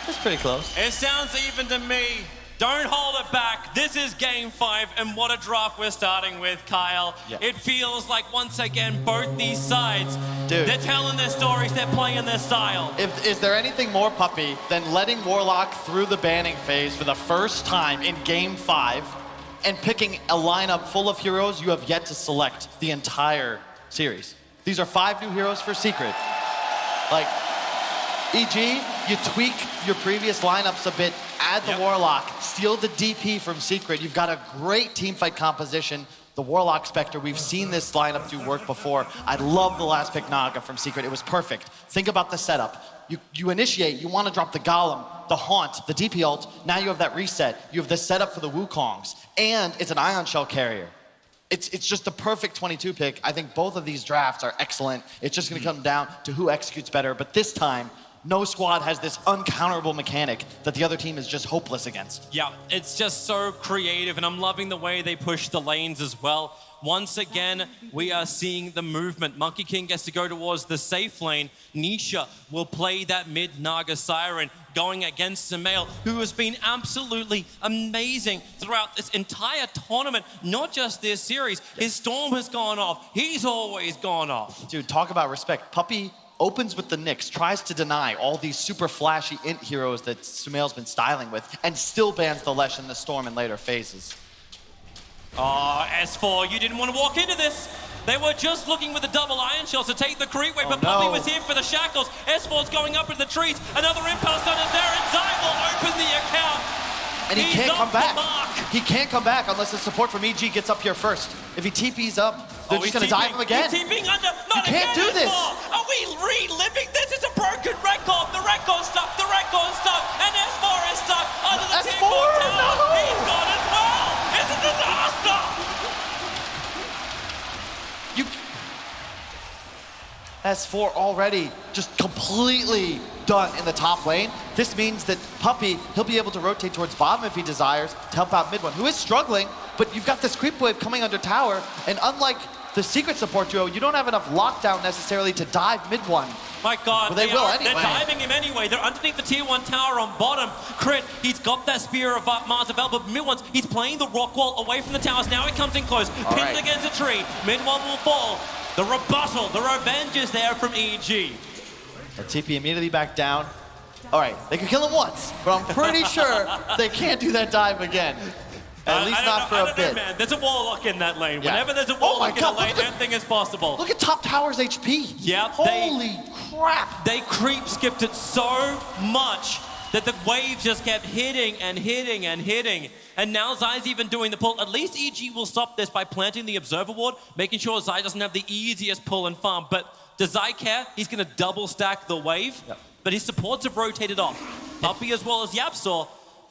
That's pretty close. It sounds even to me. Don't hold it back. This is game 5, and what a draft we're starting with, Kyle. Yep. It feels like, once again, both these sides, Dude. they're telling their stories, they're playing their style. Is there anything more puppy than letting Warlock through the banning phase for the first time in game 5 and picking a lineup full of heroes you have yet to select the entire series? These are 5 new heroes for Secret. Like, EG, you tweak your previous lineups a bit, add the Warlock, steal the DP from Secret. You've got a great teamfight composition. The Warlock Spectre, we've seen this lineup do work before. I love the last pick Naga from Secret. It was perfect. Think about the setup. You initiate, you want to drop the Golem, the Haunt, the DP ult. Now you have that reset. You have the setup for the Wukongs. And it's an Ion Shell carrier. It's just the perfect 22 pick. I think both of these drafts are excellent. It's just going to come down to who executes better. But this time, no squad has this uncounterable mechanic that the other team is just hopeless against. Yeah, it's just so creative, and I'm loving the way they push the lanes as well. Once again, we are seeing the movement. Monkey King gets to go towards the safe lane. Nisha will play that mid Naga Siren, going against Sumail, who has been absolutely amazing throughout this entire tournament, not just this series. His Storm has gone off. He's always gone off. Dude, talk about respect. Puppy opens with the Nyx, tries to deny all these super flashy int heroes that Sumail's been styling with, and still bans the Lesh and the Storm in later phases. Oh, S4, you didn't want to walk into this. They were just looking with the double Iron Shells to take the creep wave, but Puppy was here for the shackles. S4's going up into the trees. Another impulse stun is there, and Zai will open the account. And he can't come back. He can't come back unless the support from EG gets up here first. If he TP's up, they're just going to dive him again. He's TPing under. Not you can't do this. Are we reliving this? It's a broken record. The record's stuck. The record's stuck. And S4 is stuck under the S4, T4 tower. no. He's gone as well. It's a disaster. S4 already just completely done in the top lane. This means that Puppy, he'll be able to rotate towards bottom if he desires to help out mid one, who is struggling, but you've got this creep wave coming under tower, and unlike the Secret support duo, you don't have enough lockdown necessarily to dive mid one. My God, well, they will anyway. They're diving him anyway. They're underneath the tier 1 tower on bottom. Crit, he's got that Spear of Mars available, but mid one's, he's playing the rock wall away from the towers. Now he comes in close, pins against a tree. Mid one will fall. The rebuttal, the revenge is there from EG. The TP immediately back down. All right, they can kill him once, but I'm pretty sure they can't do that dive again. At least not for a bit. Man. There's a Warlock in that lane. Whenever there's a Warlock in a lane, anything is possible. Look at top tower's HP. Yep. Holy crap. They creep skipped it so much that the waves just kept hitting and hitting and hitting. And now Zai's even doing the pull. At least EG will stop this by planting the Observer Ward, making sure Zai doesn't have the easiest pull and farm. But does Zai care? He's going to double stack the wave. Yep. But his supports have rotated off. Puppy as well as Yapsaw,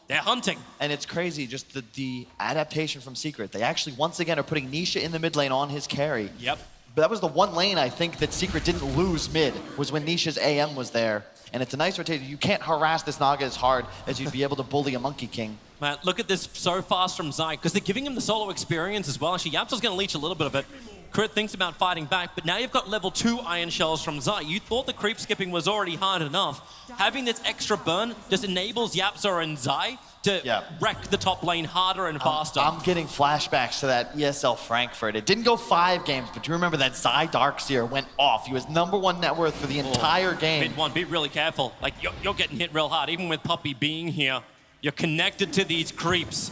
they're hunting. And it's crazy, just the adaptation from Secret. They actually, once again, are putting Nisha in the mid lane on his carry. Yep. But that was the one lane, I think, that Secret didn't lose mid, was when Nisha's AM was there. And it's a nice rotation. You can't harass this Naga as hard as you'd be able to bully a Monkey King. Man, look at this so fast from Zai, because they're giving him the solo experience as well. Actually, Yapsaw's going to leech a little bit of it. Crit thinks about fighting back, but now you've got level 2 Iron Shells from Zai. You thought the creep skipping was already hard enough. Having this extra burn just enables Yapsaw and Zai to wreck the top lane harder and faster. I'm getting flashbacks to that ESL Frankfurt. It didn't go 5 games, but you remember that Zai Darkseer went off. He was #1 net worth for the entire game. Mid one, be really careful. Like, you're getting hit real hard. Even with Puppy being here, you're connected to these creeps.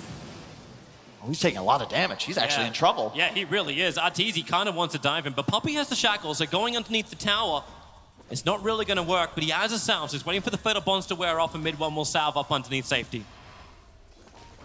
Oh, he's taking a lot of damage. He's actually in trouble. Yeah, he really is. Arteezy kind of wants to dive him, but Puppy has the shackles, so going underneath the tower, it's not really going to work, but he has a salve, so he's waiting for the Fatal Bonds to wear off, and mid one will salve up underneath safety.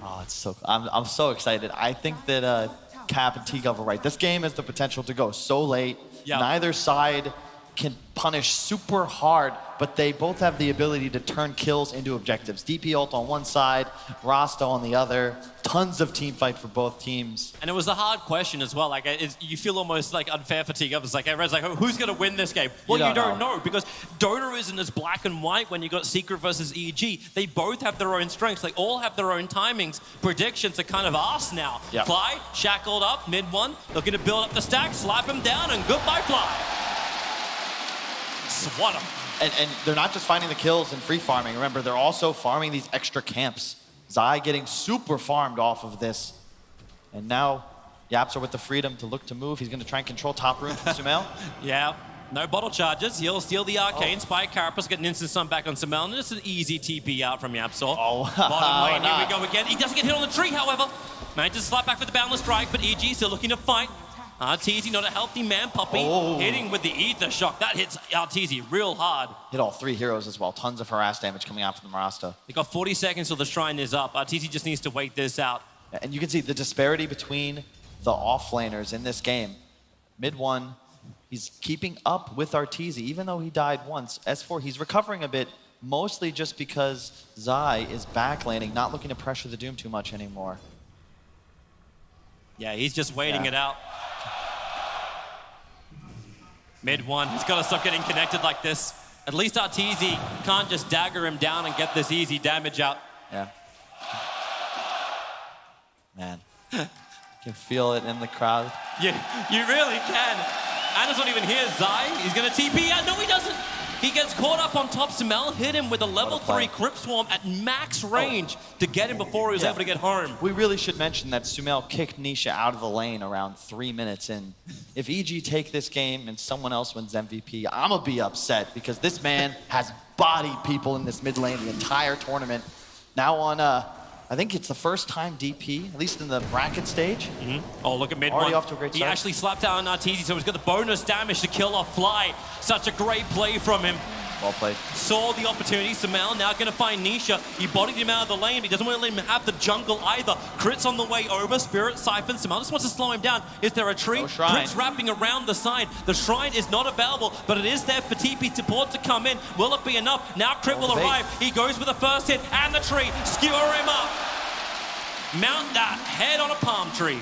Oh, it's so, I'm so excited. I think that Cap and T-Gov are right. This game has the potential to go so late. Yep. Neither side can punish super hard, but they both have the ability to turn kills into objectives. DP ult on one side, Rasta on the other. Tons of team fight for both teams. And it was a hard question as well. Like, you feel almost like unfair for T-Gov. It's like, everyone's like, oh, who's going to win this game? Well, you don't know, because Dota isn't as black and white when you got Secret versus EG. They both have their own strengths. They all have their own timings. Predictions are kind of asked now. Yep. Fly, shackled up, mid one, looking to build up the stack, slap him down, and goodbye, Fly. Swat him. And they're not just finding the kills and free farming. Remember, they're also farming these extra camps. Zai getting super farmed off of this. And now Yaps are with the freedom to look to move. He's going to try and control top rune from Sumail. Yeah, no bottle charges. He'll steal the arcane. Spike Carapace, get an instant stun back on Sumail. And just an easy TP out from Yapsor. Oh, Bottom lane, here we go again. He doesn't get hit on the tree, however. Manages to slap back with the Boundless Strike, but EG still looking to fight. Arteezy, not a healthy man, Puppey. Hitting with the Ether Shock. That hits Arteezy real hard. Hit all 3 heroes as well. Tons of harass damage coming out from the Marasta. They got 40 seconds till the Shrine is up. Arteezy just needs to wait this out. And you can see the disparity between the offlaners in this game. Mid 1, he's keeping up with Arteezy, even though he died once. S4, he's recovering a bit, mostly just because Zai is backlaning, not looking to pressure the Doom too much anymore. Yeah, he's just waiting it out. Mid 1, he's got to stop getting connected like this. At least Arteezy can't just dagger him down and get this easy damage out. Yeah. Man, you can feel it in the crowd. Yeah, you really can. Anna's not even here. Zai, he's going to TP out. No, he doesn't. He gets caught up on top. Sumail hit him with a level 3 Crypt Swarm at max range to get him before he was able to get home. We really should mention that Sumail kicked Nisha out of the lane around 3 minutes in. If EG take this game and someone else wins MVP, I'm going to be upset because this man has bodied people in this mid lane the entire tournament. Now on, I think it's the first time DP, at least in the bracket stage. Oh, look at mid Already one. off to a great He start. actually slapped down Arteezy, so he's got the bonus damage to kill off Fly. Such a great play from him. Well played. Saw the opportunity. Sumail now going to find Nisha. He bodied him out of the lane, but he doesn't want to let him have the jungle either. Crits on the way over. Spirit Siphon. Sumail just wants to slow him down. Is there a tree? No shrine. Crits wrapping around the side. The shrine is not available, but it is there for TP support to come in. Will it be enough? Now Crit will arrive. He goes for the first hit and the tree. Skewer him up. Mount that head on a palm tree.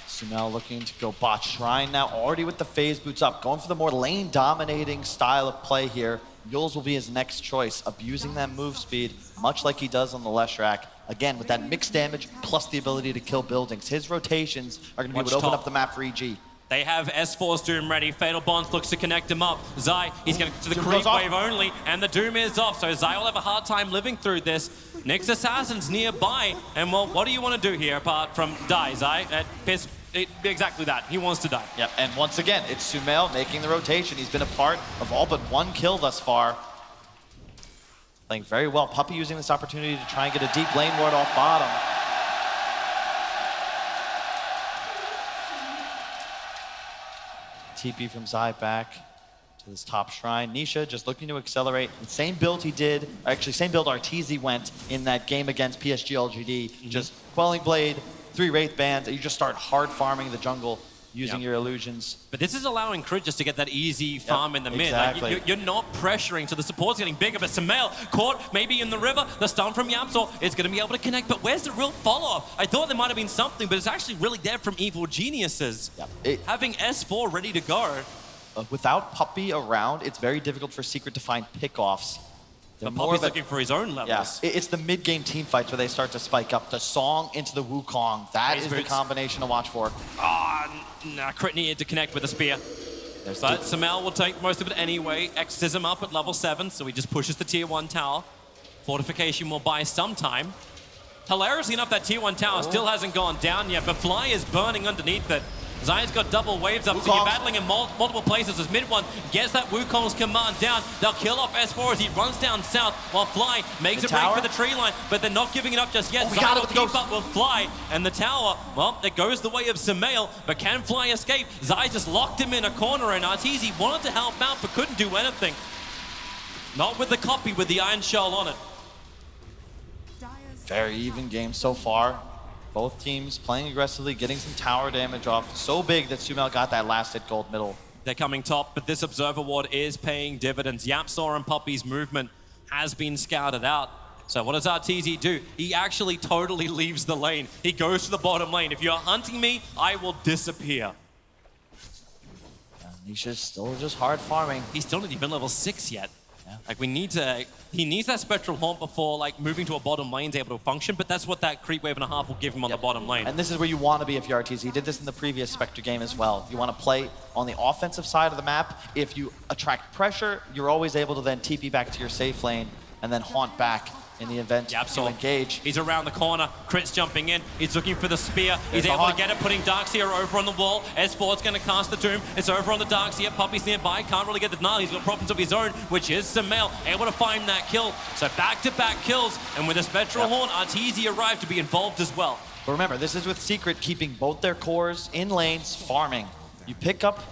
Sumail looking to go bot Shrine now, already with the phase boots up, going for the more lane dominating style of play here. Yules will be his next choice, abusing that move speed, much like he does on the Leshrac. Again, with that mixed damage plus the ability to kill buildings. His rotations are going to be what open up the map for EG. They have S4's Doom ready. Fatal Bonds looks to connect him up. Zai, he's going to the Doom creep goes off. wave only, and the Doom is off. So Zai will have a hard time living through this. Nyx Assassin's nearby, and well, what do you want to do here apart from die, Zai? Exactly that. He wants to die. Yep, and once again, it's Sumail making the rotation. He's been a part of all but 1 kill thus far. Playing very well. Puppey using this opportunity to try and get a deep lane ward off bottom. TP from Zai back to this top shrine. Nisha just looking to accelerate. The same build he did, actually same build Arteezy went in that game against PSG LGD. Just Quelling Blade, 3 Wraith Bands, and you just start hard farming the jungle using your illusions. But this is allowing Crit just to get that easy farm in the mid. Exactly. Like, you're not pressuring, so the support's getting bigger. But Sumail caught maybe in the river. The stun from Yapsor is going to be able to connect. But where's the real follow-up? I thought there might have been something, but it's actually really there from Evil Geniuses. Having S4 ready to go. Without Puppey around, it's very difficult for Secret to find pickoffs. But Puppey's looking for his own levels. Yeah, it's the mid-game team fights where they start to spike up. The Song into the Wukong. That is the combination to watch for. Nah, Crit needed to connect with a spear. But Sumail will take most of it anyway. Exorcism up at level 7, so he just pushes the tier 1 tower. Fortification will buy some time. Hilariously enough, that tier 1 tower still hasn't gone down yet, but Fly is burning underneath it. Zion's got double waves up, so you're battling in multiple places as mid one gets that Wukong's command down. They'll kill off S4 as he runs down south while Fly makes a break for the tree line, but they're not giving it up just yet. Zion will keep up with Fly, and the tower, well, it goes the way of Sumail, but can Fly escape? Zai just locked him in a corner, and Arteezy wanted to help out, but couldn't do anything. Not with the copy, with the Iron Shell on it. Very even game so far. Both teams playing aggressively, getting some tower damage off. So big that Sumail got that last hit gold middle. They're coming top, but this Observer Ward is paying dividends. Yapsor and Puppey's movement has been scouted out. So what does Arteezy do? He actually totally leaves the lane. He goes to the bottom lane. If you're hunting me, I will disappear. Nisha's still just hard farming. He's still not even level 6 yet. Like he needs that spectral haunt before like moving to a bottom lane's able to function, but that's what that creep wave and a half will give him on the bottom lane. And this is where you want to be if you're RTZ. He did this in the previous Spectre game as well. You want to play on the offensive side of the map. If you attract pressure, you're always able to then TP back to your safe lane and then haunt back in the event you engage. He's around the corner, Crit's jumping in, he's looking for the spear, he's able to get it, putting Darkseer over on the wall. S4's going to cast the Doom, it's over on the Darkseer, Puppy's nearby, can't really get the denial, he's got problems of his own, which is Sumail, able to find that kill. So back-to-back kills, and with a Spectral Horn, Arteezy arrived to be involved as well. But remember, this is with Secret keeping both their cores in lanes, farming. You pick up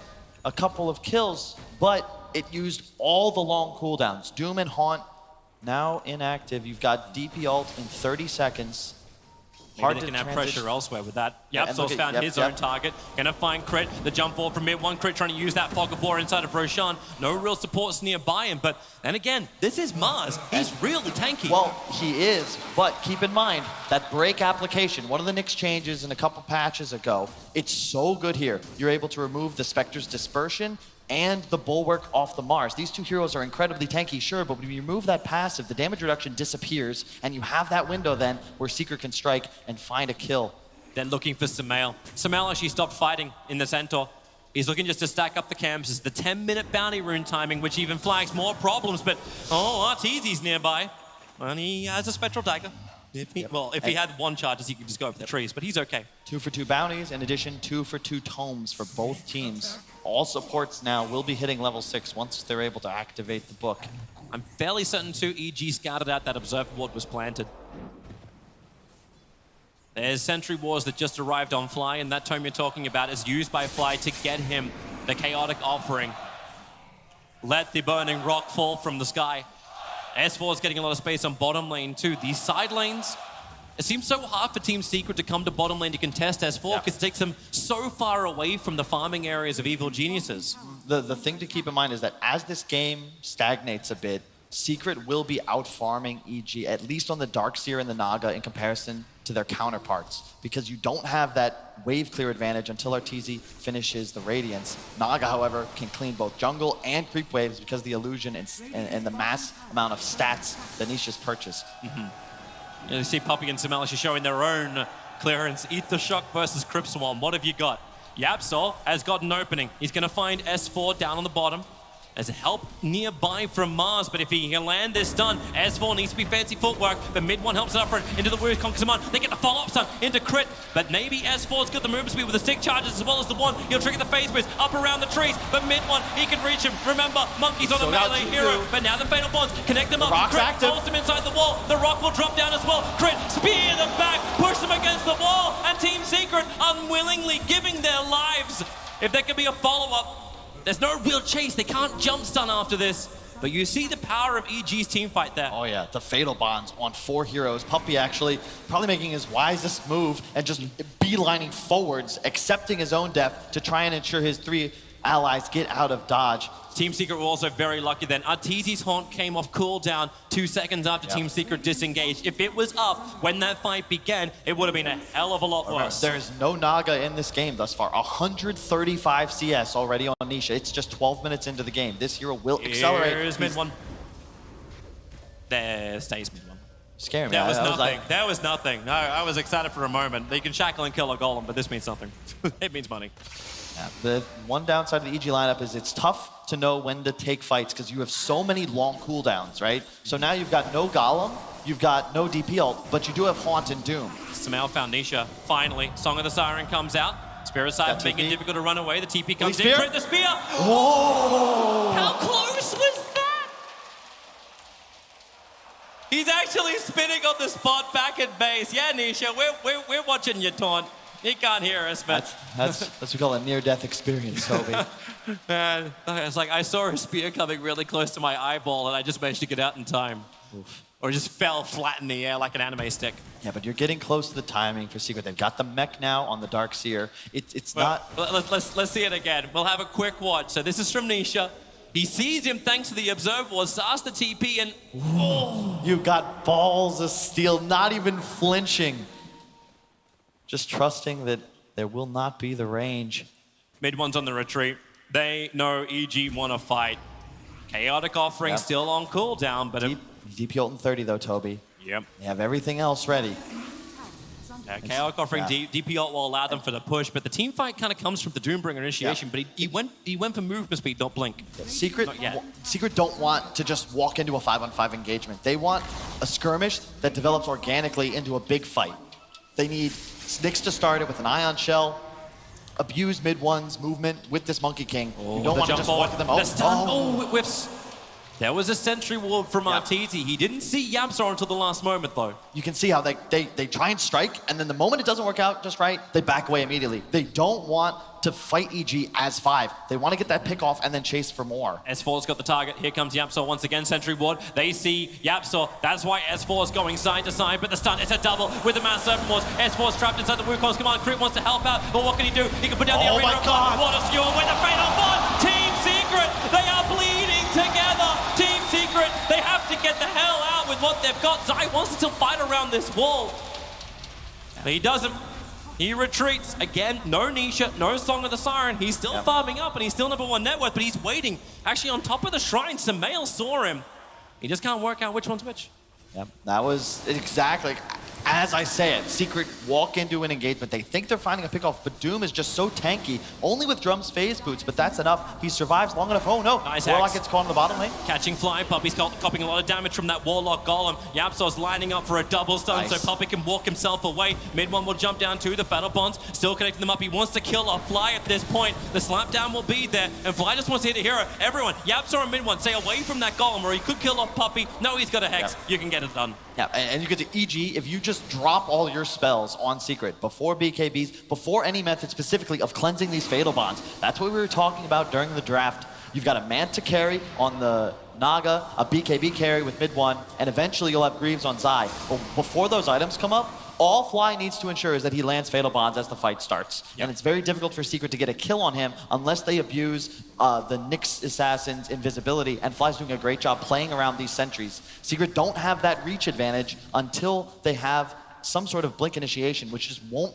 a couple of kills, but it used all the long cooldowns. Doom and Haunt now inactive. You've got DP ult in 30 seconds. Maybe they can have pressure elsewhere with that. Soul's found his own target. Gonna find Crit. The jump forward from mid one. Crit trying to use that fog of war inside of Roshan. No real supports nearby him, but then again, this is Mars. He's really tanky. Well, he is, but keep in mind that break application, one of the Knicks changes in a couple patches ago, it's so good here. You're able to remove the Spectre's dispersion and the bulwark off the Mars. These two heroes are incredibly tanky, sure, but when you remove that passive, the damage reduction disappears, and you have that window then where Secret can strike and find a kill. They're looking for Sumail. Sumail actually stopped fighting in the center. He's looking just to stack up the camps. It's the 10-minute bounty rune timing, which even flags more problems, but Arteezy's nearby, and he has a Spectral Dagger. If he had one charges, he could just go over the trees, but he's okay. 2 for 2 bounties, in addition 2 for 2 tomes for both teams. All supports now will be hitting level 6 once they're able to activate the book. I'm fairly certain too, EG scouted out that observer ward was planted. There's Sentry Wars that just arrived on Fly, and that tome you're talking about is used by Fly to get him the chaotic offering. Let the burning rock fall from the sky. S4 is getting a lot of space on bottom lane too. These side lanes, it seems so hard for Team Secret to come to bottom lane to contest S4 because it takes them so far away from the farming areas of Evil Geniuses. The thing to keep in mind is that as this game stagnates a bit, Secret will be out farming EG, at least on the Darkseer and the Naga in comparison to their counterparts, because you don't have that wave clear advantage until Arteezy finishes the Radiance. Naga, however, can clean both jungle and creep waves because of the illusion and the mass amount of stats that Nisha's purchased. You see Puppy and Sumail showing their own clearance. Ether Shock versus Crypt Swarm. What have you got? Yapsol has got an opening. He's going to find S4 down on the bottom. There's help nearby from Mars, but if he can land this stun, S4 needs to be fancy footwork, but mid one helps it up front into the Woo Conquer Command. They get the follow-up stun into Crit, but maybe S4's got the movement speed with the stick charges as well as the one. He'll trigger the phase boost up around the trees, but mid one, he can reach him. Remember, Monkey's on a melee hero, but now the Fatal Bonds connect them up. Rock's active. Holds him inside the wall. The Rock will drop down as well. Crit, spear them back, push them against the wall, and Team Secret unwillingly giving their lives. If there can be a follow-up, there's no real chase. They can't jump stun after this. But you see the power of EG's team fight there. Oh yeah, the Fatal Bonds on 4 heroes. Puppy actually probably making his wisest move and just beelining forwards, accepting his own death to try and ensure his 3 allies get out of dodge. Team Secret were also very lucky then. Arteezy's Haunt came off cooldown 2 seconds after Team Secret disengaged. If it was up when that fight began, it would have been a hell of a lot worse. There's no Naga in this game thus far. 135 CS already on Nisha. It's just 12 minutes into the game. This hero will accelerate. Here's mid one. There stays mid one. Scaring me. That was nothing. That was nothing. No, I was excited for a moment. They can shackle and kill a golem, but this means nothing. It means money. Yeah, the one downside of the EG lineup is it's tough to know when to take fights because you have so many long cooldowns, right? So now you've got no Golem, you've got no DP ult, but you do have Haunt and Doom. Sumail found Nisha. Finally, Song of the Siren comes out. Spirit side making it difficult to run away. The TP comes in. Crit the spear. Whoa! How close was that? He's actually spinning on the spot back at base. Yeah, Nisha, we're watching you taunt. He can't hear us, but... That's what we call a near-death experience, Toby. Man, it's like I saw a spear coming really close to my eyeball and I just managed to get out in time. Oof. Or just fell flat in the air like an anime stick. Yeah, but you're getting close to the timing for Secret. They've got the mech now on the Darkseer. It's not... Let's see it again. We'll have a quick watch. So this is from Nisha. He sees him thanks to the Observer Ward, starts the TP and... Oh. You got balls of steel, not even flinching. Just trusting that there will not be the range. Mid one's on the retreat. They know EG want to fight. Chaotic offering still on cooldown, but DP ult in 30 though, Toby. Yep. They have everything else ready. Chaotic offering DP ult will allow them for the push, but the team fight kind of comes from the Doombringer initiation, but he went for movement speed, not blink. Secret don't want to just walk into a 5-on-5 engagement. They want a skirmish that develops organically into a big fight. They need Nyx to start it with an Ion Shell, abuse mid-one's movement with this Monkey King. You don't want to just walk to them. It whiffs. There was a sentry ward from Arteezy. He didn't see Yamsor until the last moment, though. You can see how they try and strike, and then the moment it doesn't work out just right, they back away immediately. They don't want to fight EG as 5. They want to get that pick off and then chase for more. S4's got the target. Here comes Yapsor once again, sentry ward. They see Yapsor. That's why S4 is going side to side, but the stun, it's a double with the mass serpent wards. S4's trapped inside the Wukong's command. Crit wants to help out, but what can he do? He can put down the arena. My God. What a skewer with the fatal bond. Team Secret, they are bleeding together. Team Secret, they have to get the hell out with what they've got. Zai wants to still fight around this wall, but he doesn't. He retreats. Again, no Nisha, no Song of the Siren. He's still farming up and he's still #1 net worth, but he's waiting. Actually, on top of the shrine, Samael saw him. He just can't work out which one's which. Yep, that was exactly as I say it. Secret walk into an engagement. They think they're finding a pickoff, but Doom is just so tanky. Only with Drum's phase boots, but that's enough. He survives long enough. Oh no, nice Warlock gets caught in the bottom lane. Catching Flying Puppy's copying a lot of damage from that Warlock Golem. Yapsor's lining up for a double stun, so Puppy can walk himself away. Mid-1 will jump down to the Fatal Bonds, still connecting them up. He wants to kill a Fly at this point. The slap down will be there, and Fly just wants to hit a hero. Everyone, Yapsor and Mid-1, stay away from that Golem, or he could kill off Puppy. No, he's got a Hex. You can get it done. Yeah, and you get to EG, if you just drop all your spells on Secret before BKBs, before any method specifically of cleansing these Fatal Bonds, that's what we were talking about during the draft. You've got a Manta carry on the Naga, a BKB carry with Mid-1, and eventually you'll have Greaves on Zai. But before those items come up, all Fly needs to ensure is that he lands Fatal Bonds as the fight starts. And it's very difficult for Secret to get a kill on him unless they abuse the Nyx Assassin's invisibility, and Fly's doing a great job playing around these sentries. Secret don't have that reach advantage until they have some sort of blink initiation, which just won't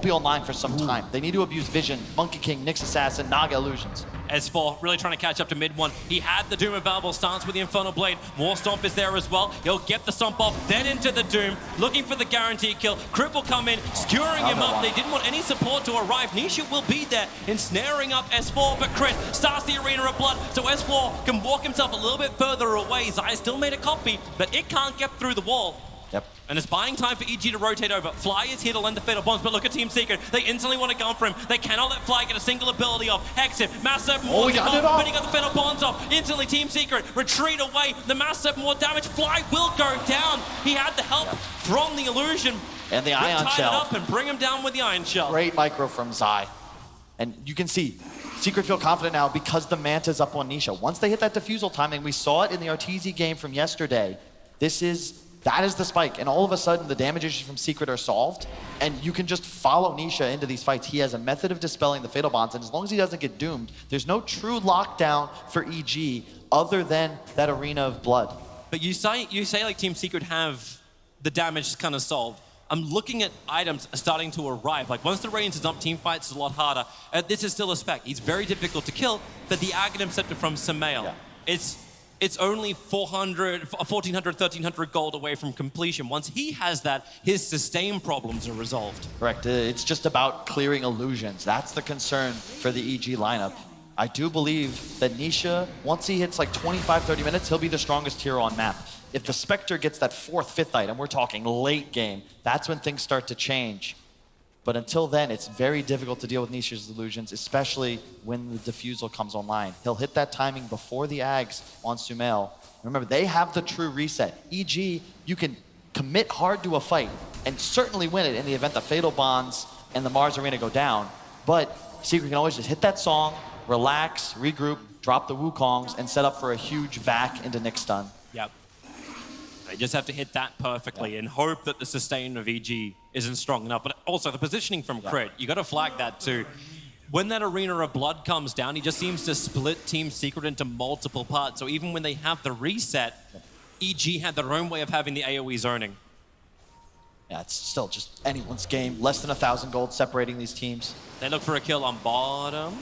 be online for some time. They need to abuse Vision, Monkey King, Nyx Assassin, Naga Illusions. S4 really trying to catch up to Mid-1. He had the Doom available, stance with the Infernal Blade. War Stomp is there as well. He'll get the Stomp off, then into the Doom, looking for the guaranteed kill. Crit will come in, skewering him up. They didn't want any support to arrive. Nisha will be there, ensnaring up S4, but Crit starts the Arena of Blood, so S4 can walk himself a little bit further away. Zai still made a copy, but it can't get through the wall. Yep. And it's buying time for EG to rotate over. Fly is here to lend the Fatal Bonds, but look at Team Secret. They instantly want to go for him. They cannot let Fly get a single ability off. Hex him, Mass Serpent Ward, but he got the Fatal Bonds off. Instantly Team Secret retreat away. The Mass Serpent Ward damage. Fly will go down. He had the help from the illusion. And the Ion Shell. Tie it up and bring him down with the Ion Shell. Great micro from Zai. And you can see, Secret feel confident now because the Manta's up on Nisha. Once they hit that defusal timing, we saw it in the Arteezy game from yesterday. That is the spike, and all of a sudden the damage issues from Secret are solved, and you can just follow Nisha into these fights. He has a method of dispelling the Fatal Bonds, and as long as he doesn't get doomed, there's no true lockdown for EG other than that Arena of Blood. But you say like Team Secret have the damage kind of solved. I'm looking at items starting to arrive. Like once the range is up, team fights is a lot harder. This is still a spec. He's very difficult to kill, but the Aghanim Scepter from Samael, it's only 400, 1,400, 1,300 gold away from completion. Once he has that, his sustain problems are resolved. Correct. It's just about clearing illusions. That's the concern for the EG lineup. I do believe that Nisha, once he hits like 25, 30 minutes, he'll be the strongest hero on map. If the Spectre gets that 4th, 5th item, we're talking late game, that's when things start to change. But until then, it's very difficult to deal with Nisha's illusions, especially when the defusal comes online. He'll hit that timing before the Ags on Sumail. Remember, they have the true reset. EG, you can commit hard to a fight and certainly win it in the event the Fatal Bonds and the Mars Arena go down. But Secret can always just hit that song, relax, regroup, drop the Wukongs, and set up for a huge vac into Nyx stun. Yep. They just have to hit that perfectly and hope that the sustain of EG isn't strong enough. But also the positioning from Crit, you got to flag that too. When that Arena of Blood comes down, he just seems to split Team Secret into multiple parts. So even when they have the reset, EG had their own way of having the AoE zoning. Yeah, it's still just anyone's game. Less than 1,000 gold separating these teams. They look for a kill on bottom.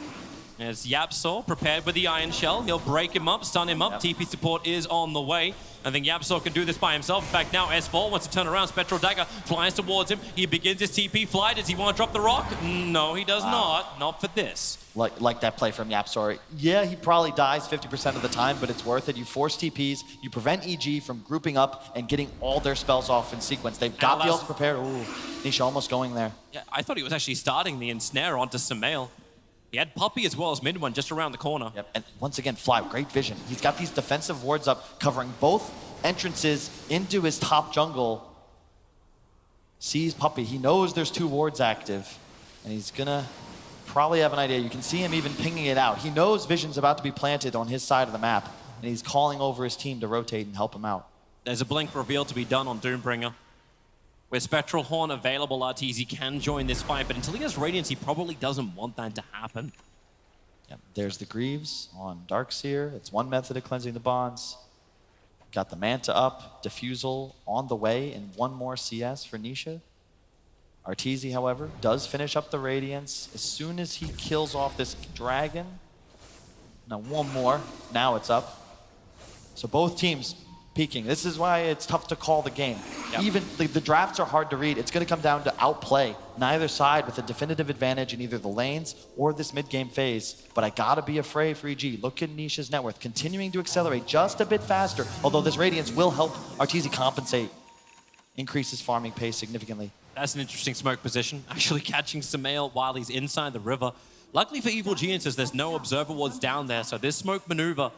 As Yapsaw prepared with the Iron Shell. He'll break him up, stun him up. TP support is on the way. I think Yapsaw can do this by himself. In fact, now S4 wants to turn around. Spectral Dagger flies towards him. He begins his TP fly. Does he want to drop the rock? No, he does not. Not for this. Like that play from Yapsaw. Yeah, he probably dies 50% of the time, but it's worth it. You force TPs, you prevent EG from grouping up and getting all their spells off in sequence. They've got the ult prepared. Ooh, Nisha almost going there. Yeah, I thought he was actually starting the ensnare onto Sumail. He had Puppey as well as mid one just around the corner. Yep, and once again, Fly, great vision. He's got these defensive wards up, covering both entrances into his top jungle. Sees Puppey, he knows there's 2 wards active, and he's gonna probably have an idea. You can see him even pinging it out. He knows Vision's about to be planted on his side of the map, and he's calling over his team to rotate and help him out. There's a blink reveal to be done on Doombringer. With Spectral Horn available, Arteezy can join this fight, but until he has Radiance, he probably doesn't want that to happen. Yep, there's the Greaves on Darkseer. It's one method of cleansing the bonds. Got the Manta up, Diffusal on the way, and one more CS for Nisha. Arteezy, however, does finish up the Radiance as soon as he kills off this dragon. Now one more, now it's up. So both teams peaking. This is why it's tough to call the game. Yep. Even the drafts are hard to read. It's going to come down to outplay neither side with a definitive advantage in either the lanes or this mid-game phase. But I gotta be afraid for EG. Look at Nisha's net worth, continuing to accelerate just a bit faster, although this Radiance will help Arteezy compensate. Increase his farming pace significantly. That's an interesting smoke position. Actually catching Sumail while he's inside the river. Luckily for Evil Geniuses, there's no observer wards down there, so this smoke maneuver,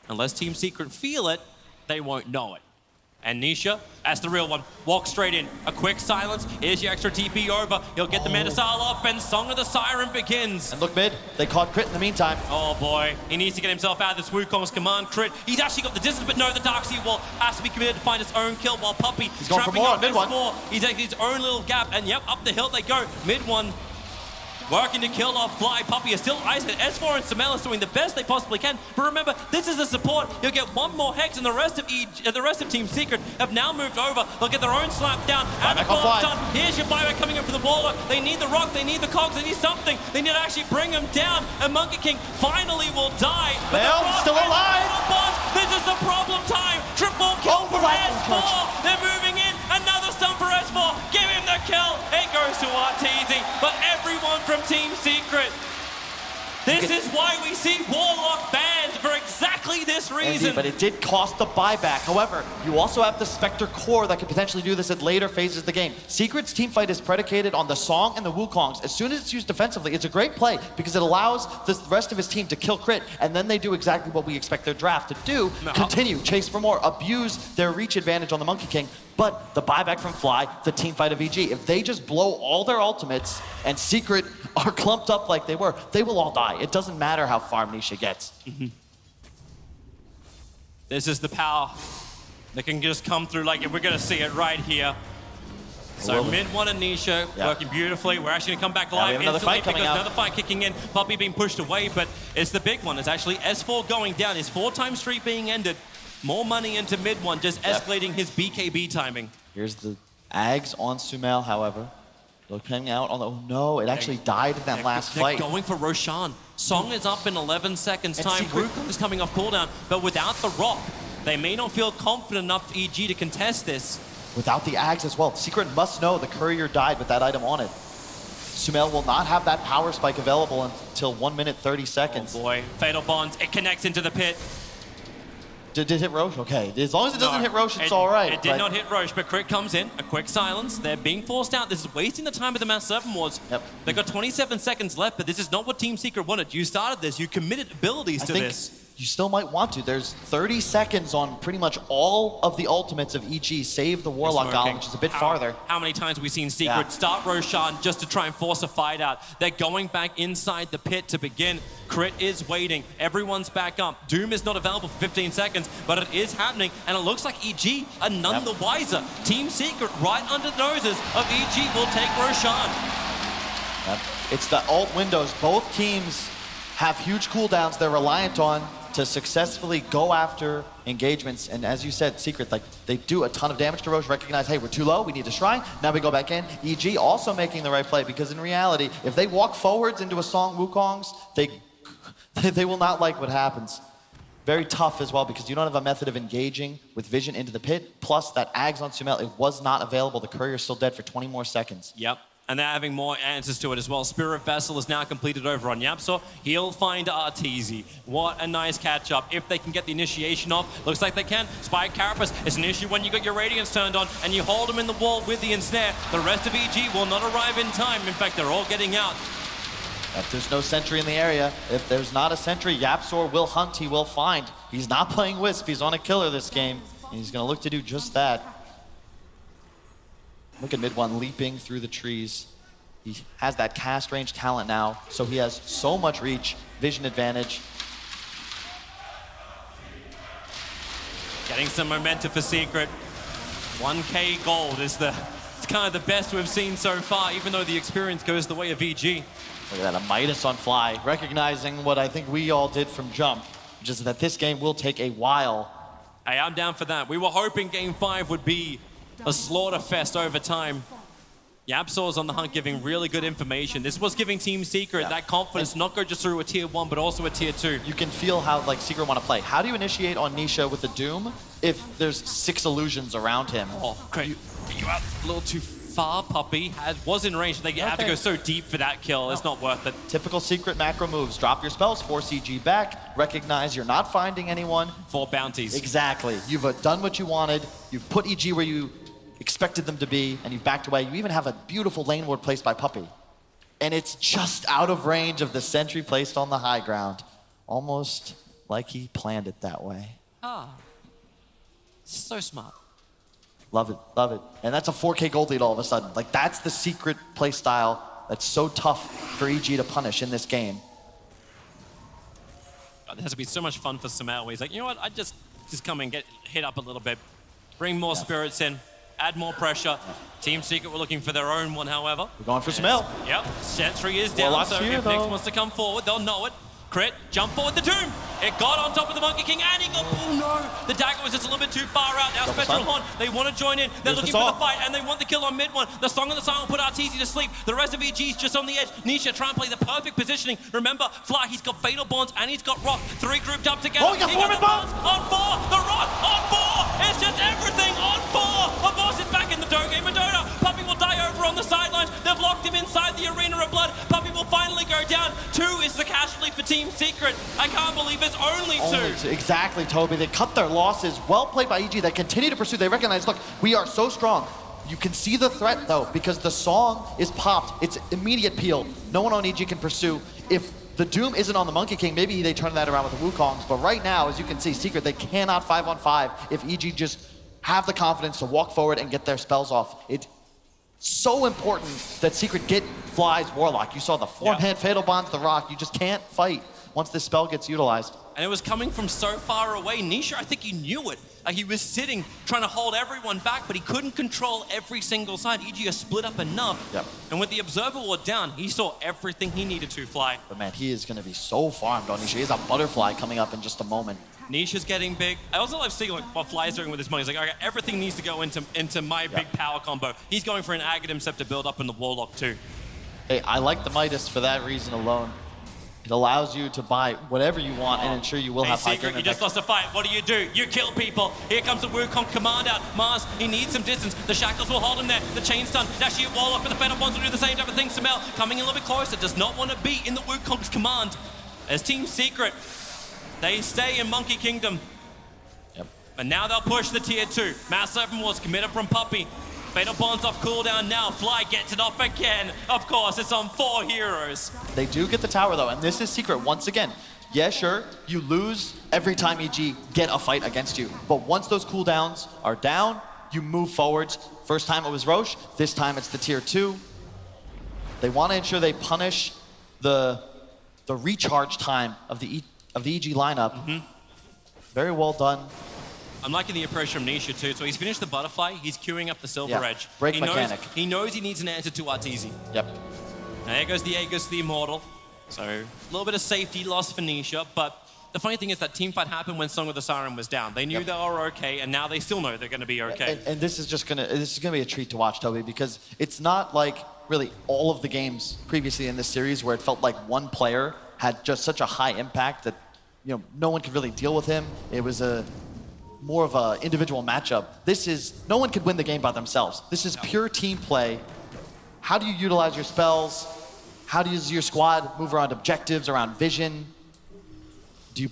unless Team Secret feel it, they won't know it. And Nisha, that's the real one, walks straight in. A quick silence, here's your extra TP over. He'll get the Manasal off, and Song of the Siren begins. And look mid, they caught Crit in the meantime. Oh boy, he needs to get himself out of this Wukong's command Crit. He's actually got the distance, but no, the Darkseer wall has to be committed to find its own kill while Puppey He's going for more on mid one. He's taking his own little gap, and yep, up the hill they go. Mid one. Working to kill off Fly. Puppey is still isolated. S4 and Sumail is doing the best they possibly can. But remember, this is a support. You'll get one more Hex, and the rest of Team Secret have now moved over. They'll get their own slap down. And the ball's done. Here's your buyback coming in for the baller. They need the rock, they need the cogs, they need something. They need to actually bring him down. And Monkey King finally will die. But still alive. This is the problem time. Triple kill for S4. They're moving in. Another stun for S4. Give him the kill. It goes to Arteezy. But everyone from Team Secret. This is why we see Warlock banned for exactly this reason. Indeed, but it did cost the buyback. However, you also have the Spectre core that could potentially do this at later phases of the game. Secret's team fight is predicated on the Song and the Wukongs. As soon as it's used defensively, it's a great play because it allows the rest of his team to kill Crit, and then they do exactly what we expect their draft to do. Continue, chase for more, abuse their reach advantage on the Monkey King. But the buyback from Fly, the team fight of EG, if they just blow all their ultimates and Secret are clumped up like they were, they will all die. It doesn't matter how far Nisha gets. This is the power that can just come through like we're going to see it right here. So mid one and Nisha working beautifully. We're actually going to come back live instantly because another fight kicking in. Puppey being pushed away, but it's the big one. It's actually S4 going down. His 4-time streak being ended. More money into mid one, just escalating his BKB timing. Here's the Ags on Sumail, however. Looking out on the, oh no, it actually died in that last fight. They're going for Roshan. Song is up in 11 seconds time. Wukong is coming off cooldown, but without the rock, they may not feel confident enough for EG to contest this. Without the Ags as well. Secret must know the courier died with that item on it. Sumail will not have that power spike available until 1 minute 30 seconds. Oh boy, Fatal Bonds, it connects into the pit. Did it hit Roche? Okay, as long as it doesn't hit Roche, it's all right. It did not hit Roche, but Crit comes in, a quick silence. They're being forced out. This is wasting the time with the Mass 7 wards. They've got 27 seconds left, but this is not what Team Secret wanted. You started this, you committed abilities to this. You still might want to. There's 30 seconds on pretty much all of the ultimates of EG, save the Warlock Golem, which is a bit farther. How many times have we seen Secret start Roshan just to try and force a fight out? They're going back inside the pit to begin. Crit is waiting. Everyone's back up. Doom is not available for 15 seconds, but it is happening, and it looks like EG are none the wiser. Team Secret, right under the noses of EG, will take Roshan. It's the ult windows. Both teams have huge cooldowns they're reliant on to successfully go after engagements. And as you said, Secret, like they do a ton of damage to Roche, recognize, hey, we're too low, we need to shrine. Now we go back in. EG also making the right play because in reality, if they walk forwards into a Song Wukongs, They will not like what happens. Very tough as well because you don't have a method of engaging with vision into the pit. Plus that Ags on Sumail, it was not available. The courier's still dead for 20 more seconds. Yep. And they're having more answers to it as well. Spirit Vessel is now completed over on Yapso. He'll find Arteezy. What a nice catch-up. If they can get the initiation off, looks like they can. Spike Carapace is an issue when you got your Radiance turned on and you hold him in the wall with the ensnare. The rest of EG will not arrive in time. In fact, they're all getting out. If there's no sentry in the area, if there's not a sentry, Yapsor will hunt, he will find. He's not playing Wisp, he's on a killer this game. And he's gonna look to do just that. Look at mid one leaping through the trees. He has that cast range talent now, so he has so much reach, vision advantage. Getting some momentum for Secret. 1K gold is it's kind of the best we've seen so far, even though the experience goes the way of EG. Look at that, a Midas on Fly, recognizing what I think we all did from jump, which is that this game will take a while. Hey, I'm down for that. We were hoping Game 5 would be a slaughter fest over time. Yapsor's on the hunt giving really good information. This was giving Team Secret that confidence, not go just through a tier 1, but also a tier 2. You can feel how like Secret want to play. How do you initiate on Nisha with the Doom if there's 6 illusions around him? Oh, great. Are you out a little too far, Puppy? Was in range. They have to go so deep for that kill. It's not worth it. Typical Secret macro moves. Drop your spells, force EG back, recognize you're not finding anyone. 4 bounties. Exactly. You've done what you wanted. You've put EG where you expected them to be, and you've backed away. You even have a beautiful lane ward placed by Puppy. And it's just out of range of the sentry placed on the high ground. Almost like he planned it that way. Ah. So smart. Love it, love it. And that's a 4K gold lead all of a sudden. Like, that's the Secret play style that's so tough for EG to punish in this game. It has to be so much fun for Sumail. He's like, you know what, I just come and get hit up a little bit. Bring more spirits in. Add more pressure. Team Secret were looking for their own one, however. We're going for Sumail. Yep, Sentry is down, Warlock's so here, if though. Nyx wants to come forward, they'll know it. Crit, jump forward, the Doom! It got on top of the Monkey King, and he got, oh no! The dagger was just a little bit too far out. Now Spectral Horn, they want to join in. They're looking for the fight, and they want the kill on mid one. The Song of the Silent will put Arteezy to sleep. The rest of EG's just on the edge. Nisha trying to play the perfect positioning. Remember, Fly, he's got Fatal Bonds, and he's got Rock. 3 grouped up together. Oh, he got 4 mid bonds! On 4, the Rock on 4! It's just everything on 4! The boss is back in the game of Dota. Puppy will die over on the sidelines. They've locked him inside the arena of blood. Puppy will finally go down. 2 is the casualty for Team Secret. I can't believe it's only 2. Exactly, Toby. They cut their losses. Well played by EG. They continue to pursue. They recognize, look, we are so strong. You can see the threat, though, because the song is popped. It's immediate peel. No one on EG can pursue. If the Doom isn't on the Monkey King, maybe they turn that around with the Wukongs. But right now, as you can see, Secret, they cannot 5-on-5 if EG just have the confidence to walk forward and get their spells off. It's so important that Secret get Fly's Warlock. You saw the 4-man Fatal Bonds, the Rock. You just can't fight once this spell gets utilized. And it was coming from so far away. Nisha, I think he knew it. Like he was sitting, trying to hold everyone back, but he couldn't control every single side. EG is split up enough. Yep. And with the Observer Ward down, he saw everything he needed to Fly. But man, he is going to be so farmed on Nisha. He has a butterfly coming up in just a moment. Nisha's getting big. I also love seeing like what Fly's doing with his money. He's like, okay, everything needs to go into my big power combo. He's going for an Aghanim Scepter build up in the Warlock too. Hey, I like the Midas for that reason alone. It allows you to buy whatever you want and ensure you will have high Secret, game you just lost a fight. What do? You kill people. Here comes the Wukong command out. Mars, he needs some distance. The Shackles will hold him there. The chain stun. Dashi Warlock with the Fatal Bonds will do the same type of thing. Sumail coming in a little bit closer. Does not want to be in the Wukong's command. As Team Secret, they stay in Monkey Kingdom. Yep. And now they'll push the tier 2. Mass Open was committed from Puppy. Fatal Bonds off cooldown now. Fly gets it off again. Of course, it's on 4 heroes. They do get the tower though, and this is Secret once again. Yeah, sure, you lose every time EG get a fight against you. But once those cooldowns are down, you move forwards. First time it was Roche, this time it's the tier 2. They want to ensure they punish the recharge time of the EG lineup. Very well done. I'm liking the approach from Nisha too. So he's finished the butterfly, he's queuing up the silver edge. Break mechanic. He knows he needs an answer to Arteezy. Yep. Now there goes the Aegis, the Immortal. So a little bit of safety loss for Nisha, but the funny thing is that team fight happened when Song of the Siren was down. They knew they were okay, and now they still know they're going to be okay. And this is gonna be a treat to watch, Toby, because it's not like really all of the games previously in this series where it felt like one player had just such a high impact that no one could really deal with him. It was more of an individual matchup. No one could win the game by themselves. This is pure team play. How do you utilize your spells? How does your squad move around objectives, around vision? Do you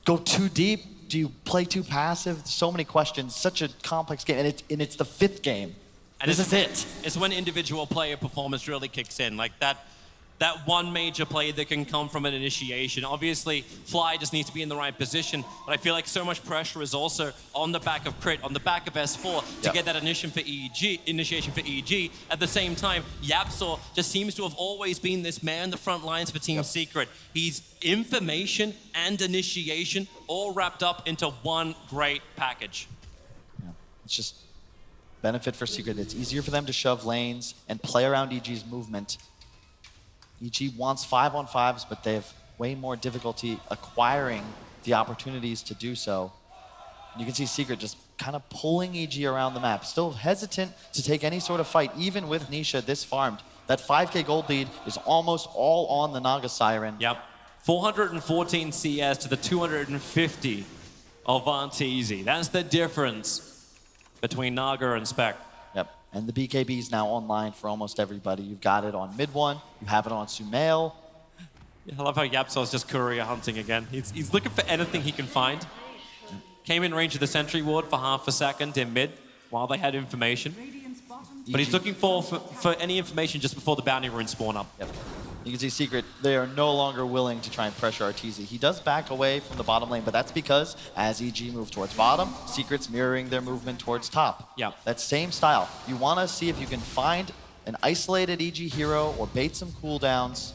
go too deep? Do you play too passive? So many questions, such a complex game, and it's the 5th game. And this is it. It's when individual player performance really kicks in, like that one major play that can come from an initiation. Obviously, Fly just needs to be in the right position, but I feel like so much pressure is also on the back of Crit, on the back of S4 to get that initiation for EG. At the same time, Yapsor just seems to have always been this man in the front lines for Team Secret. He's information and initiation all wrapped up into one great package. Yeah. It's just benefit for Secret. It's easier for them to shove lanes and play around EG's movement. EG wants 5-on-5s, but they have way more difficulty acquiring the opportunities to do so. You can see Secret just kind of pulling EG around the map, still hesitant to take any sort of fight, even with Nisha this farmed. That 5k gold lead is almost all on the Naga Siren. Yep, 414 CS to the 250 of Arteezy. That's the difference between Naga and Spec. Yep, and the BKB is now online for almost everybody. You've got it on mid one, you have it on Sumail. Yeah, I love how Yapsor's just courier hunting again. He's looking for anything he can find. Came in range of the sentry ward for half a second in mid while they had information. But he's looking for any information just before the bounty runes spawn up. Yep. You can see Secret, they are no longer willing to try and pressure Arteezy. He does back away from the bottom lane, but that's because as EG move towards bottom, Secret's mirroring their movement towards top. Yeah. That same style. You want to see if you can find an isolated EG hero or bait some cooldowns.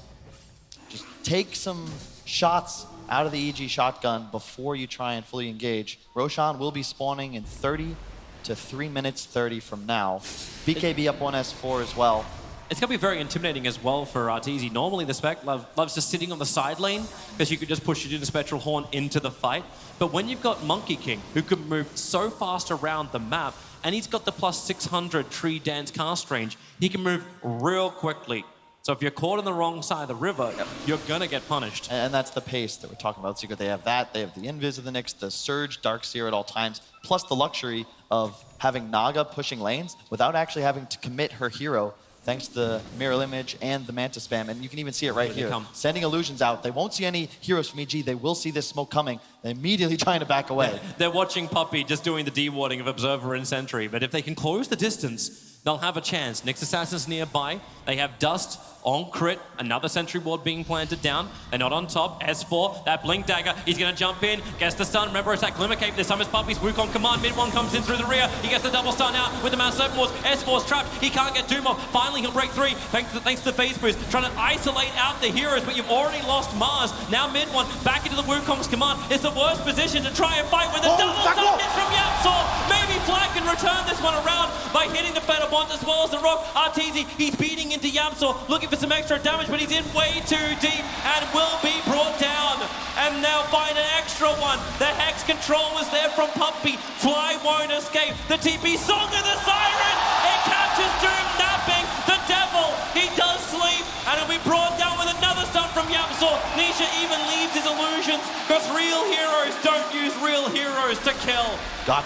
Just take some shots out of the EG shotgun before you try and fully engage. Roshan will be spawning in 30 to 3 minutes 30 from now. BKB up on S4 as well. It's going to be very intimidating as well for Arteezy. Normally the Spec loves just sitting on the side lane because you could just push it into Spectral Horn into the fight. But when you've got Monkey King, who can move so fast around the map, and he's got the plus 600 tree dance cast range, he can move real quickly. So if you're caught on the wrong side of the river, you're going to get punished. And that's the pace that we're talking about. Secret, they have that. They have the Invis of the Nyx, the Surge, Darkseer at all times, plus the luxury of having Naga pushing lanes without actually having to commit her hero, thanks to the Mirror Image and the Manta spam. And you can even see it right here. Sending illusions out. They won't see any heroes from EG. They will see this smoke coming. They're immediately trying to back away. They're watching Puppey just doing the dewarding of Observer and Sentry. But if they can close the distance, they'll have a chance. Nyx Assassin's nearby. They have Dust on Crit. Another Sentry Ward being planted down. They're not on top. S4, that Blink Dagger. He's going to jump in. Gets the stun. Remember, it's that Glimmer Cape. This time it's Puppey's Wukong command. Mid one comes in through the rear. He gets the double stun out with the Mount Serpent Wars. S4's trapped. He can't get Doom off. Finally, he'll break through. Thanks to the phase boost. Trying to isolate out the heroes, but you've already lost Mars. Now mid one. Back into the Wukong's command. It's the worst position to try and fight with a double stun hits from Yapsor. Maybe Flag can return this one around by hitting the Fetter Bonds as well as the Rock. Arteezy, he's beating into Yapsor, looking for some extra damage, but he's in way too deep and will be brought down. And now find an extra one. The Hex control was there from Puppey. Fly won't escape. The TP Song of the Siren. It catches Doom napping. The Devil, he does sleep, and he'll be brought down with another stun from Yapsor. Nisha even leaves his illusions because real heroes don't use real heroes to kill.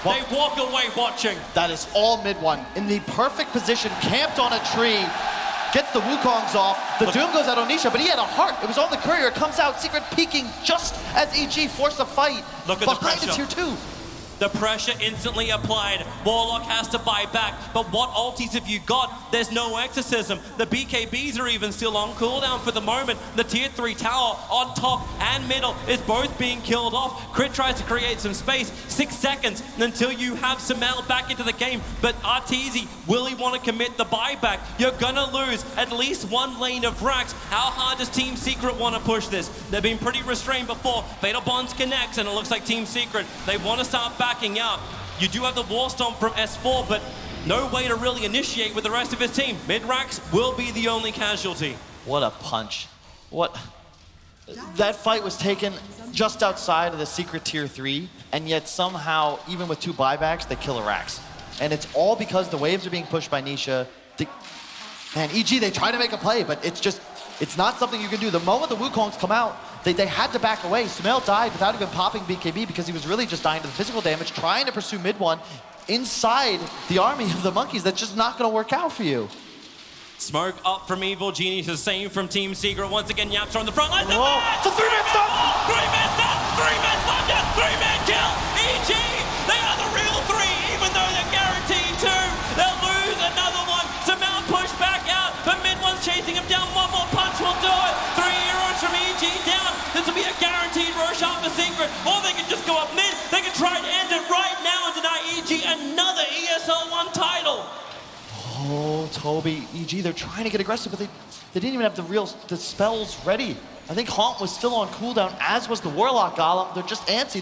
They walk away watching. That is all mid one. In the perfect position, camped on a tree. Gets the Wukongs off. The Doom goes out on Nisha, but he had a heart. It was on the courier. It comes out. Secret peeking just as EG forced a fight. Look at behind the pressure. the tier 2. The pressure instantly applied. Warlock has to buy back. But what ultis have you got? There's no exorcism. The BKBs are even still on cooldown for the moment. The tier 3 tower on top and middle is both being killed off. Crit tries to create some space. 6 seconds until you have Sumail back into the game. But Arteezy, will he want to commit the buyback? You're gonna lose at least one lane of Rax. How hard does Team Secret want to push this? They've been pretty restrained before. Fatal Bonds connects, and it looks like Team Secret, they want to start backing out. You do have the War Stomp from S4, but no way to really initiate with the rest of his team. Mid-Rax will be the only casualty. What a punch. That fight was taken just outside of the Secret tier 3, and yet somehow, even with 2 buybacks, they kill a Rax. And it's all because the waves are being pushed by Nisha. And EG, they try to make a play, but it's just It's not something you can do. The moment the Wukongs come out, they had to back away. Sumail died without even popping BKB because he was really just dying to the physical damage, trying to pursue mid one inside the army of the monkeys. That's just not going to work out for you. Smoke up from Evil Genius, the same from Team Secret. Once again, Yaps are on the front line. Whoa, it's a 3-man stop! 3-man stop! 3-man stop! Yeah, 3-man kill! EG, they are the real three, even though they're guaranteed two. They'll lose another one. Sumail pushed back out, but mid one's chasing him down. One more punch will do it. 3 heroes from EG down. This will be a guaranteed Roshan for Secret. Or they can just go up mid. They can try and end it right now and deny EG another ESL 1 title. Oh, Toby, EG, they're trying to get aggressive, but they didn't even have the spells ready. I think Haunt was still on cooldown, as was the Warlock Golem. They're just antsy.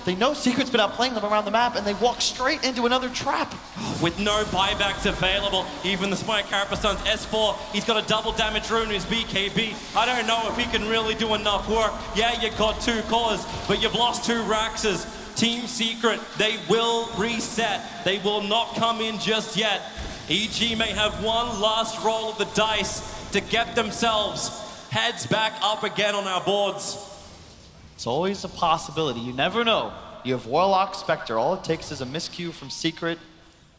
They know Secret's been outplaying them around the map, and they walk straight into another trap. With no buybacks available, even the Spike Carapace's S4, he's got a double damage rune in his BKB. I don't know if he can really do enough work. Yeah, you got 2 cores, but you've lost 2 Raxes. Team Secret, they will reset. They will not come in just yet. EG may have one last roll of the dice to get themselves heads back up again on our boards. It's always a possibility. You never know. You have Warlock, Spectre. All it takes is a miscue from Secret.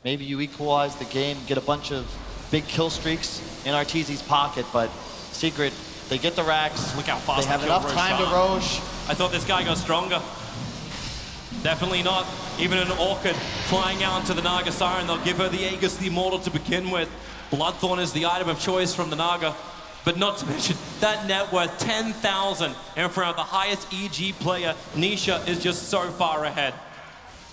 Maybe you equalize the game, get a bunch of big kill streaks in Arteezy's pocket, but Secret, they get the racks. Look how fast they have enough time to Roche. I thought this guy got stronger. Definitely not. Even an Orchid flying out into the Naga Siren, they'll give her the Aegis the Immortal to begin with. Bloodthorn is the item of choice from the Naga. But not to mention, that net worth 10,000. And for the highest EG player, Nisha is just so far ahead.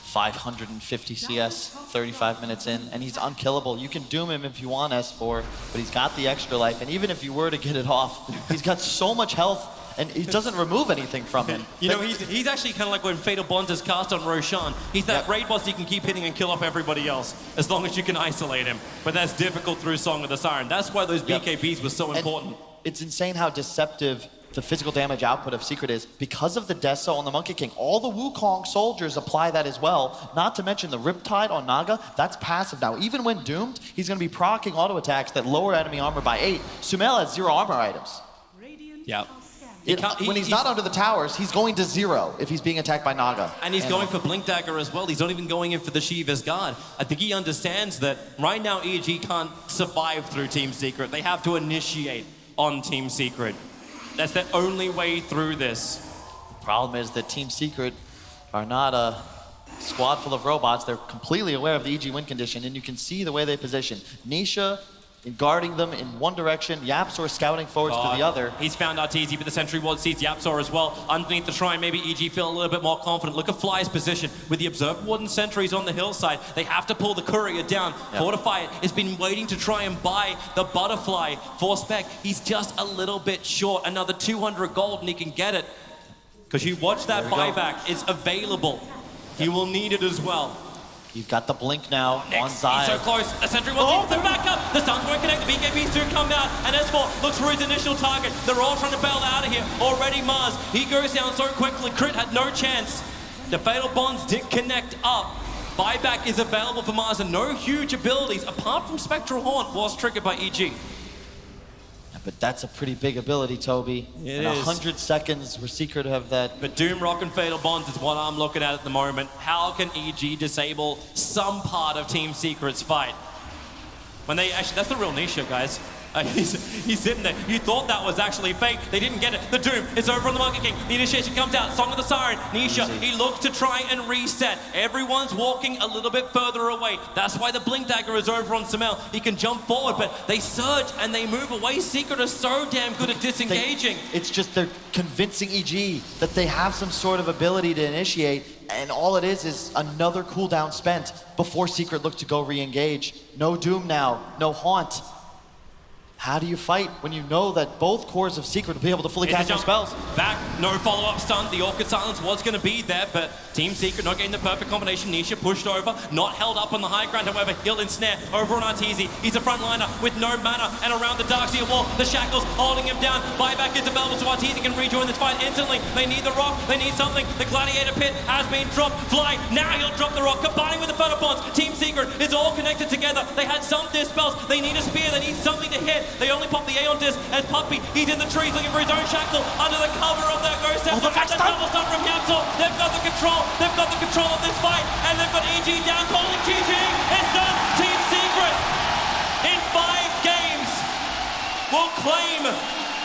550 CS, 35 minutes in, and he's unkillable. You can doom him if you want, S4, but he's got the extra life. And even if you were to get it off, he's got so much health. And he doesn't remove anything from him. You know, he's actually kind of like when Fatal Bonds is cast on Roshan. He's that raid boss you can keep hitting and kill off everybody else, as long as you can isolate him. But that's difficult through Song of the Siren. That's why those BKBs were so important. It's insane how deceptive the physical damage output of Secret is. Because of the Deso on the Monkey King, all the Wukong soldiers apply that as well. Not to mention the Riptide on Naga, that's passive now. Even when doomed, he's going to be proccing auto attacks that lower enemy armor by 8. Sumail has 0 armor items. Yeah. When he's not under the towers, he's going to 0 if he's being attacked by Naga. And he's going for Blink Dagger as well. He's not even going in for the Shiva's Guard. I think he understands that right now EG can't survive through Team Secret. They have to initiate on Team Secret. That's their only way through this. The problem is that Team Secret are not a squad full of robots. They're completely aware of the EG win condition, and you can see the way they position. Nisha guarding them in one direction, Yapsor scouting forwards to the other. He's found Arteezy, but the Sentry Ward sees Yapsor as well. Underneath the shrine, maybe EG feel a little bit more confident. Look at Fly's position with the Observer Ward and Sentries on the hillside. They have to pull the Courier down. Fortify it has been waiting to try and buy the Butterfly for Spec. He's just a little bit short. Another 200 gold and he can get it. Because you watch that buyback, it's available. He will need it as well. You've got the blink now on Zai. He's so close. The Sentry wants to back up. The Suns won't connect. The BKBs do come out. And S4 looks for his initial target. They're all trying to bail out of here. Already Mars. He goes down so quickly. Crit had no chance. The Fatal Bonds did connect up. Buyback is available for Mars and no huge abilities apart from Spectral Haunt was triggered by EG. But that's a pretty big ability, Toby. It in is. 100 seconds, we're Secret have that. But Doom Rock and Fatal Bonds is what I'm looking at the moment. How can EG disable some part of Team Secret's fight? When they actually, that's the real Nisha, guys. He's sitting there. You thought that was actually fake. They didn't get it. The Doom is over on the Monkey King. The initiation comes out. Song of the Siren. Nisha, he looks to try and reset. Everyone's walking a little bit further away. That's why the Blink Dagger is over on Sumail. He can jump forward, but they surge and they move away. Secret is so damn good at disengaging. It's just they're convincing EG that they have some sort of ability to initiate, and all it is another cooldown spent before Secret look to go re-engage. No Doom now, no Haunt. How do you fight when you know that both cores of Secret will be able to fully cast their spells? Back, no follow-up stun. The Orchid Silence was going to be there, but Team Secret not getting the perfect combination. Nisha pushed over, not held up on the high ground. However, he'll ensnare over on Arteezy. He's a frontliner with no mana, and around the Darkseer wall, the shackles holding him down. Buyback is available, so Arteezy can rejoin this fight instantly. They need the rock, they need something. The Gladiator Pit has been dropped. Fly, now he'll drop the rock, combining with the Photo Bonds. Team Secret Secret is all connected together. They had some dispels. They need a spear. They need something to hit. They only pop the Aeon disc as Puppy. He's in the trees looking for his own shackle under the cover of that Ghost. Oh, the double stun from Yamsor. They've got the control. They've got the control of this fight. And they've got EG down calling GG. It's done. Team Secret in 5 games will claim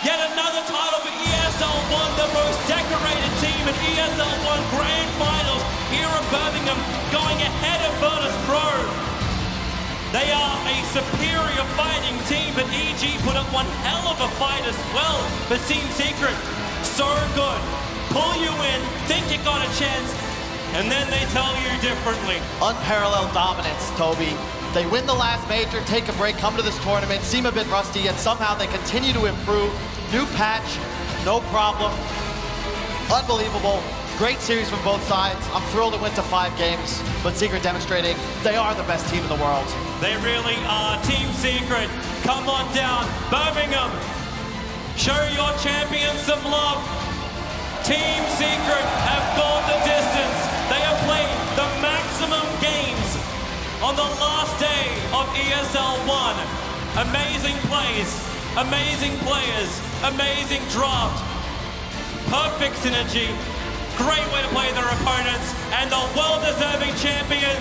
yet another title for ESL 1, the most decorated team in ESL 1 Grand Finals here in Birmingham, going ahead of Virtus Pro. They are a superior fighting team, but EG put up one hell of a fight as well. But Team Secret, so good. Pull you in, think you got a chance, and then they tell you differently. Unparalleled dominance, Toby. They win the last major, take a break, come to this tournament, seem a bit rusty, yet somehow they continue to improve. New patch, no problem. Unbelievable. Great series from both sides. I'm thrilled it went to 5 games, but Secret demonstrating they are the best team in the world. They really are. Team Secret, come on down. Birmingham, show your champions some love. Team Secret have gone the distance. They have played the maximum games on the last day of ESL 1. Amazing plays, amazing players, amazing draft, perfect synergy, great way to play their opponents, and the well-deserving champions